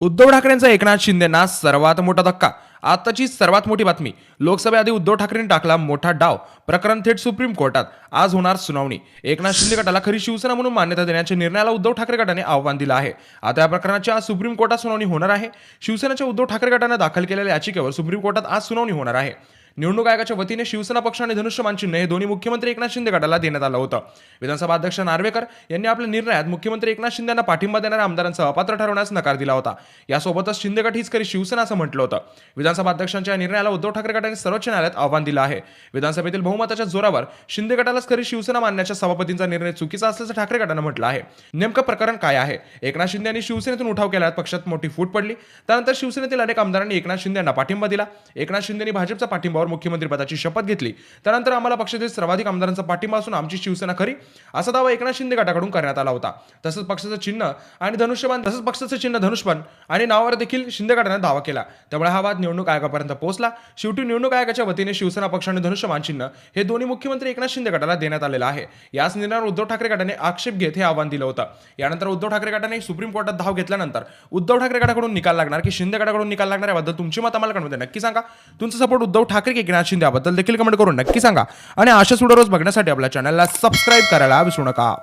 उद्धव ठाकरेंचा एकनाथ शिंदेंना सर्वात मोठा धक्का. आताची सर्वात मोठी बातमी. लोकसभेआधी उद्धव ठाकरेंनी टाकला मोठा डाव. प्रकरण थेट सुप्रीम कोर्टात. आज होणार सुनावणी. एकनाथ शिंदे गटाला खरी शिवसेना म्हणून मान्यता देण्याच्या निर्णयाला उद्धव ठाकरे गटाने आव्हान दिलं आहे. आता या प्रकरणाची आज सुप्रीम कोर्टात सुनावणी होणार आहे. शिवसेनेच्या उद्धव ठाकरे गटाने दाखल केलेल्या याचिकेवर सुप्रीम कोर्टात आज सुनावणी होणार आहे. निवडणूक आयोगाच्या वतीने शिवसेना पक्ष आणि धनुष्यबाण चिन्ह हे दोन्ही मुख्यमंत्री एकनाथ शिंदे गटाला देण्यात आलं होतं. विधानसभा अध्यक्ष नार्वेकर यांनी आपल्या निर्णयात मुख्यमंत्री एकनाथ शिंदेंना पाठिंबा देणाऱ्या आमदारांचा अपात्र ठरवण्यास नकार दिला होता. यासोबतच शिंदे गट हीच खरी शिवसेना असं म्हटलं होतं. विधानसभा अध्यक्षांच्या या निर्णयाला उद्धव ठाकरे गटाने सर्वोच्च न्यायालयात आव्हान दिलं आहे. विधानसभेतील बहुमताच्या जोरावर शिंदे गटालाच खरी शिवसेना मानण्याच्या सभापतींचा निर्णय चुकीचा असल्याचं ठाकरे गटानं म्हटलं आहे. नेमकं प्रकरण काय आहे? एकनाथ शिंदे यांनी शिवसेनेतून उठाव केल्यात पक्षात मोठी फूट पडली. त्यानंतर शिवसेनेतील अनेक आमदारांनी एकनाथ शिंदे यांना पाठिंबा दिला. एकनाथ शिंदेंनी भाजपचा पाठिंबावर मुख्यमंत्रीपदाची शपथ घेतली. त्यानंतर आम्हाला पक्षातील सर्वाधिक आमदारांचा पाठिंबा असून आमची शिवसेना खरी असा दावा एकनाथ शिंदे गटाकडून करण्यात आला होता. तसंच पक्षाचं चिन्ह धनुष्यबाण आणि नावावर देखील शिंदे गटाने दावा केला. त्यामुळे हा वाद निवडणूक आयोगापर्यंत पोहोचला. शेवटी निवडणूक आयोगाच्या वतीने शिवसेना पक्ष आणि धनुष्यबाण चिन्ह हे दोन्ही मुख्यमंत्री एकनाथ शिंदे गटाला देण्यात आलेलं आहे. याच निर्णयावर उद्धव ठाकरे गटाने आक्षेप घेत हे आव्हान दिलं होतं. यानंतर उद्धव ठाकरे गटाने सुप्रीम कोर्टात धाव घेतल्यानंतर उद्धव ठाकरे गटाकडून निकाल लागणार की शिंदे गटाकडून निकाल लागणार याबद्दल तुमची मत आम्हाला कमेंटमध्ये नक्की सांगा. तुमचा सपोर्ट उद्धव ठाकरे की एकनाथ शिंदे याबद्दल देखील कमेंट करून नक्की सांगा. आणि अशाच व्हिडिओ रोज बघण्यासाठी आपल्या चॅनलला सबस्क्राईब करायला विसरू नका.